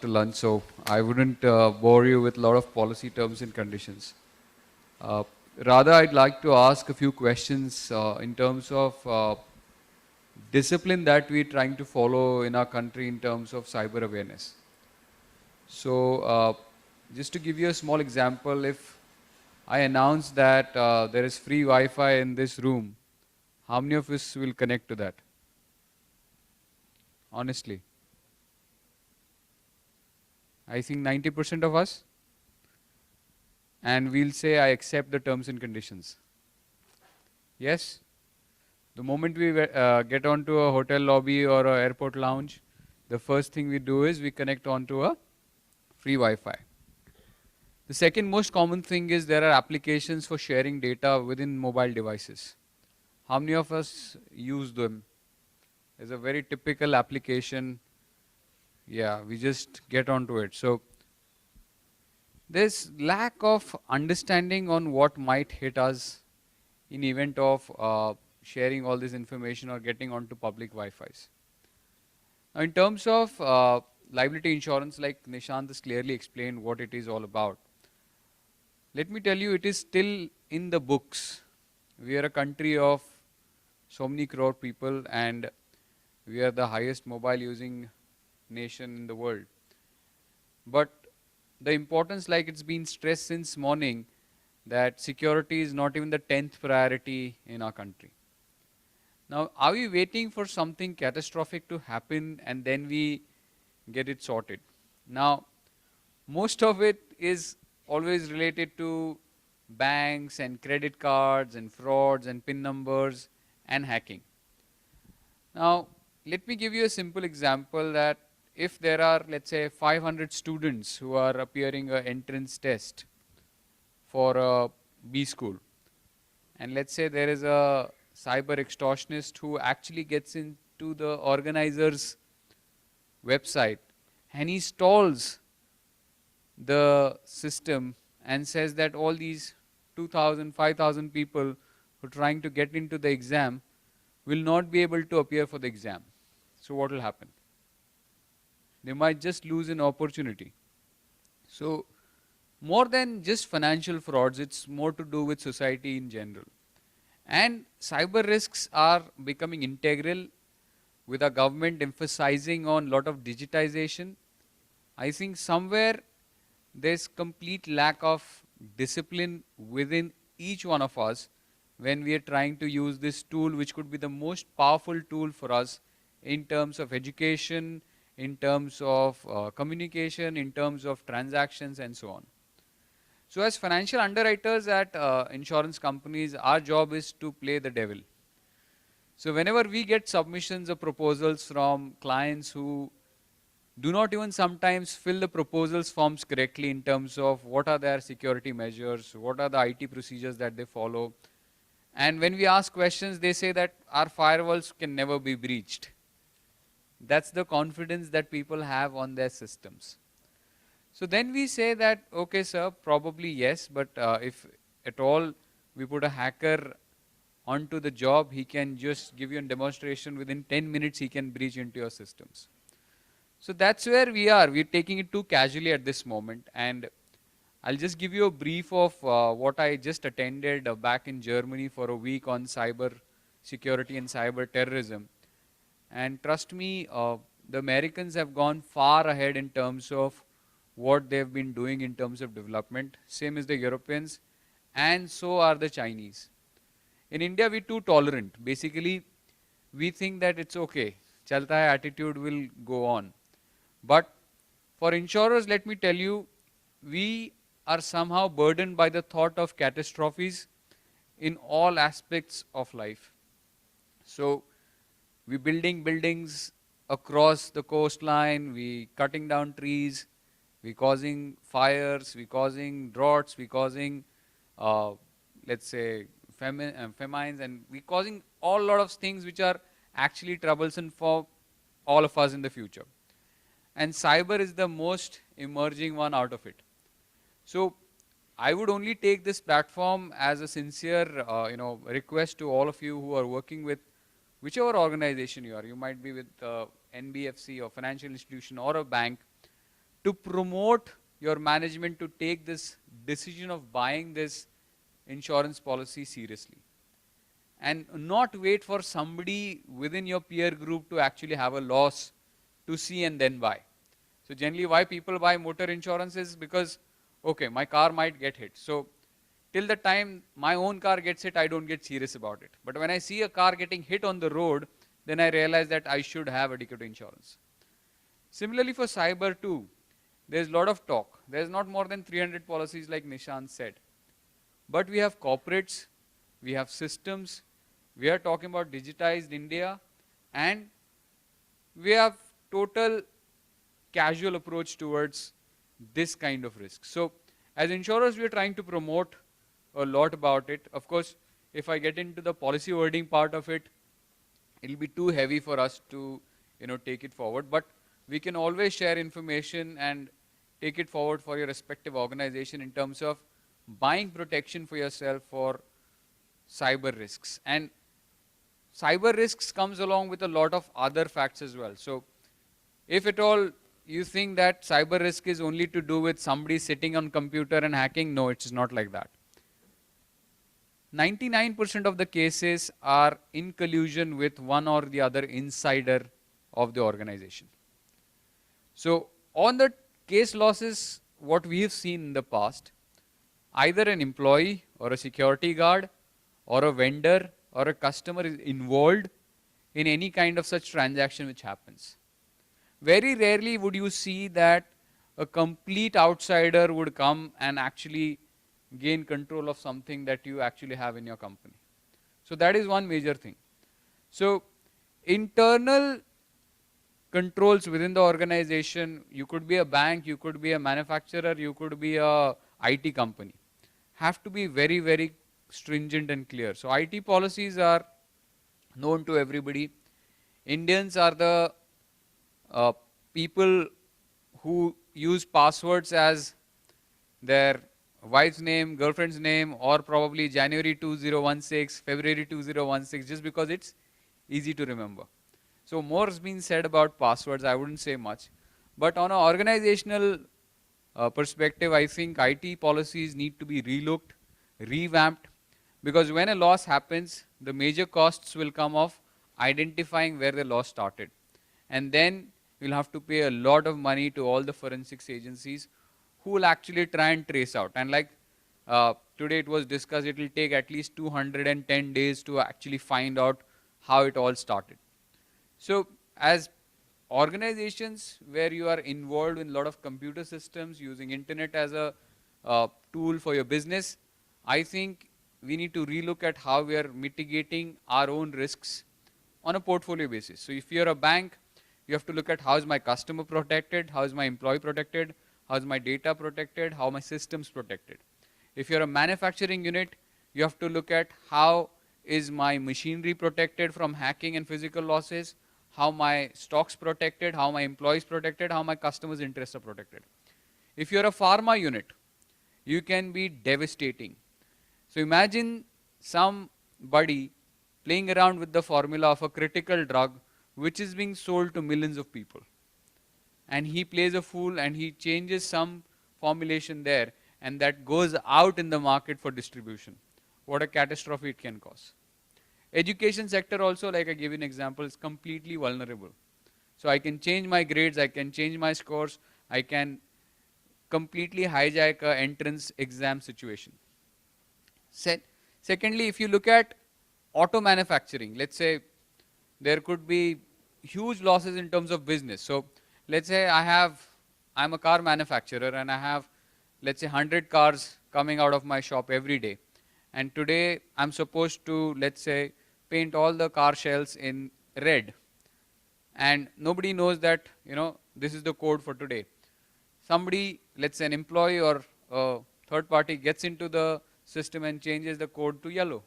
to lunch, so I wouldn't bore you with a lot of policy terms and conditions. Uh, Rather, I'd like to ask a few questions in terms of discipline that we're trying to follow in our country in terms of cyber awareness. So, just to give you a small example, if I announce that there is free Wi-Fi in this room, how many of us will connect to that? Honestly, I think 90% of us. And we'll say, I accept the terms and conditions. Yes? The moment we get onto a hotel lobby or an airport lounge, the first thing we do is we connect onto a free Wi-Fi. The second most common thing is there are applications for sharing data within mobile devices. How many of us use them? There's a very typical application. Yeah, we just get onto it. So there's lack of understanding on what might hit us in event of sharing all this information or getting onto public Wi-Fis. Now, in terms of liability insurance, like Nishant has clearly explained what it is all about. Let me tell you, it is still in the books. We are a country of so many crore people, and we are the highest mobile using nation in the world. But the importance, like it's been stressed since morning, that security is not even the 10th priority in our country. Now, are we waiting for something catastrophic to happen and then we get it sorted? Now, most of it is always related to banks and credit cards and frauds and PIN numbers and hacking. Now, let me give you a simple example that if there are, let's say, 500 students who are appearing an entrance test for a B school, and let's say there is a cyber extortionist who actually gets into the organizer's website and he stalls the system and says that all these 2,000, 5,000 people who are trying to get into the exam will not be able to appear for the exam. So what will happen? They might just lose an opportunity. So more than just financial frauds, it's more to do with society in general. And cyber risks are becoming integral with our government emphasizing on a lot of digitization. I think somewhere there's complete lack of discipline within each one of us when we are trying to use this tool, which could be the most powerful tool for us in terms of education, in terms of communication, in terms of transactions and so on. So as financial underwriters at insurance companies, our job is to play the devil. So whenever we get submissions or proposals from clients who do not even sometimes fill the proposals forms correctly in terms of what are their security measures, what are the IT procedures that they follow. And when we ask questions, they say that our firewalls can never be breached. That's the confidence that people have on their systems. So then we say that, okay, sir, probably yes, but if at all we put a hacker onto the job, he can just give you a demonstration within 10 minutes, he can breach into your systems. So that's where we are. We're taking it too casually at this moment. And I'll just give you a brief of what I just attended back in Germany for a week on cyber security and cyber terrorism. And trust me, the Americans have gone far ahead in terms of what they've been doing in terms of development. Same as the Europeans, and so are the Chinese. In India, we're too tolerant. Basically, we think that it's okay. Chalta hai attitude will go on. But for insurers, let me tell you, we are somehow burdened by the thought of catastrophes in all aspects of life. So we're building buildings across the coastline, we're cutting down trees, we're causing fires, we're causing droughts, we're causing, let's say, famines, and we're causing all lot of things which are actually troublesome for all of us in the future. And cyber is the most emerging one out of it. So I would only take this platform as a sincere request to all of you who are working with whichever organization you are. You might be with NBFC or financial institution or a bank. to promote your management to take this decision of buying this insurance policy seriously, and not wait for somebody within your peer group to actually have a loss to see and then buy. So generally why people buy motor insurance is because, okay, my car might get hit. So till the time my own car gets hit, I don't get serious about it. But when I see a car getting hit on the road, then I realize that I should have adequate insurance. Similarly for cyber too, there's a lot of talk. There's not more than 300 policies like Nishant said. But we have corporates, we have systems, we are talking about digitized India, and we have total casual approach towards this kind of risk. So as insurers, we are trying to promote a lot about it. Of course, if I get into the policy wording part of it, it'll be too heavy for us to take it forward. But we can always share information and take it forward for your respective organization in terms of buying protection for yourself for cyber risks. And cyber risks comes along with a lot of other facts as well. So if at all you think that cyber risk is only to do with somebody sitting on computer and hacking, no, it's not like that. 99% of the cases are in collusion with one or the other insider of the organization. So on the case losses, what we have seen in the past, either an employee or a security guard or a vendor or a customer is involved in any kind of such transaction which happens. Very rarely would you see that a complete outsider would come and actually gain control of something that you actually have in your company. So that is one major thing. So internal controls within the organization, you could be a bank, you could be a manufacturer, you could be a IT company, have to be very, very stringent and clear. So IT policies are known to everybody. Indians are the people who use passwords as their wife's name, girlfriend's name, or probably January 2016, February 2016, just because it's easy to remember. So more has been said about passwords, I wouldn't say much. But on an organizational perspective, I think IT policies need to be relooked, revamped, because when a loss happens, the major costs will come off identifying where the loss started. And then you'll have to pay a lot of money to all the forensics agencies who will actually try and trace out. And like today it was discussed, it will take at least 210 days to actually find out how it all started. So as organizations where you are involved in a lot of computer systems, using internet as a tool for your business, I think we need to relook at how we are mitigating our own risks on a portfolio basis. So if you're a bank, you have to look at how is my customer protected, how is my employee protected, how is my data protected, how are my systems protected. If you're a manufacturing unit, you have to look at how is my machinery protected from hacking and physical losses, how my stocks protected, how my employees protected, how my customers' interests are protected. If you're a pharma unit, you can be devastating. So imagine somebody playing around with the formula of a critical drug which is being sold to millions of people. And he plays a fool and he changes some formulation there, and that goes out in the market for distribution. What a catastrophe it can cause. Education sector also, like I gave you an example, is completely vulnerable. So I can change my grades, I can change my scores, I can completely hijack an entrance exam situation. Secondly, if you look at auto manufacturing, let's say there could be huge losses in terms of business. So let's say I'm a car manufacturer and I have, let's say 100 cars coming out of my shop every day. And today I'm supposed to, let's say, paint all the car shells in red. And nobody knows that, this is the code for today. Somebody, let's say an employee or a third party, gets into the system and changes the code to yellow.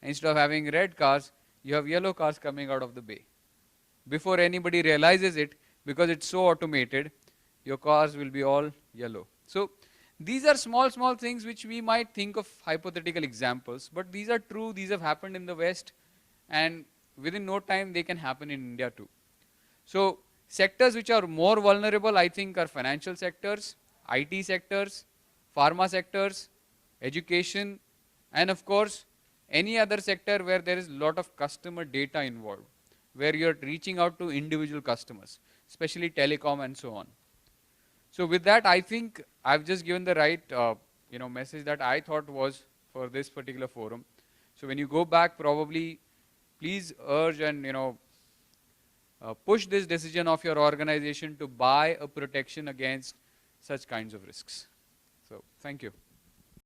Instead of having red cars, you have yellow cars coming out of the bay. Before anybody realizes it, because it's so automated, your cars will be all yellow. So these are small things which we might think of hypothetical examples, but these are true, these have happened in the West, and within no time they can happen in India too. So Sectors which are more vulnerable, I think, are financial sectors, IT sectors, pharma sectors, education, and of course, any other sector where there is a lot of customer data involved, where you're reaching out to individual customers, especially telecom and so on. So with that, I think I've just given the right message that I thought was for this particular forum. So when you go back, probably please urge and push this decision of your organization to buy a protection against such kinds of risks. So thank you.